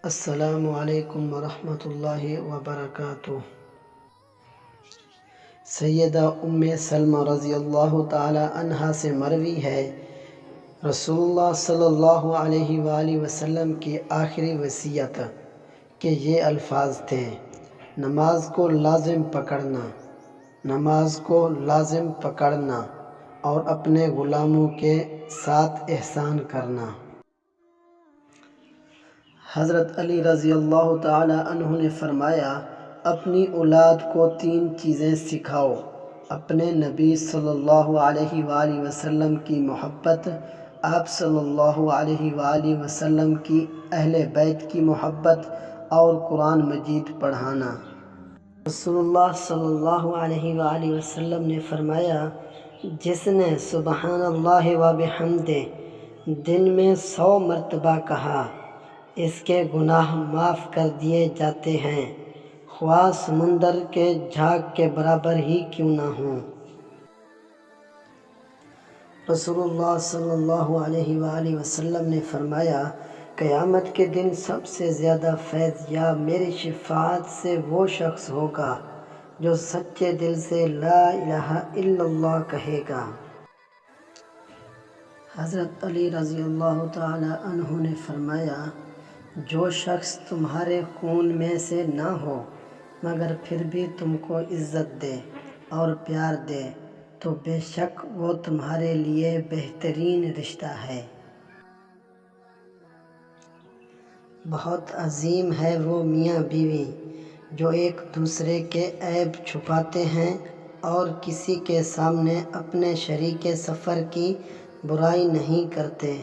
السلام علیکم ورحمۃ اللہ وبرکاتہ۔ سیدہ ام سلمہ رضی اللہ تعالی عنہا سے مروی ہے، رسول اللہ صلی اللہ علیہ وآلہ وسلم کی آخری وصیت کے یہ الفاظ تھے: نماز کو لازم پکڑنا، نماز کو لازم پکڑنا اور اپنے غلاموں کے ساتھ احسان کرنا۔ حضرت علی رضی اللہ تعالی عنہ نے فرمایا، اپنی اولاد کو 3 چیزیں سکھاؤ: اپنے نبی صلی اللہ علیہ وآلہ وسلم کی محبت، آپ صلی اللہ علیہ وآلہ وسلم کی اہل بیت کی محبت اور قرآن مجید پڑھانا۔ رسول اللہ صلی اللہ علیہ وآلہ وسلم نے فرمایا، جس نے سبحان اللہ و بحمدہ دن میں 100 مرتبہ کہا، اس کے گناہ معاف کر دیے جاتے ہیں، خواہ سمندر کے جھاگ کے برابر ہی کیوں نہ ہوں۔ رسول اللہ صلی اللہ علیہ وآلہ وسلم نے فرمایا، قیامت کے دن سب سے زیادہ فیض یاب میری شفاعت سے وہ شخص ہوگا جو سچے دل سے لا الہ الا اللہ کہے گا۔ حضرت علی رضی اللہ تعالی عنہ نے فرمایا، جو شخص تمہارے خون میں سے نہ ہو مگر پھر بھی تم کو عزت دے اور پیار دے تو بے شک وہ تمہارے لیے بہترین رشتہ ہے۔ بہت عظیم ہے وہ میاں بیوی جو ایک دوسرے کے عیب چھپاتے ہیں اور کسی کے سامنے اپنے شریک سفر کی برائی نہیں کرتے۔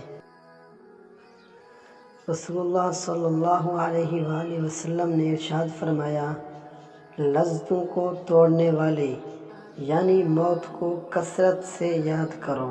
رسول اللہ صلی اللہ علیہ وآلہ وسلم نے ارشاد فرمایا، لذتوں کو توڑنے والے یعنی موت کو کثرت سے یاد کرو۔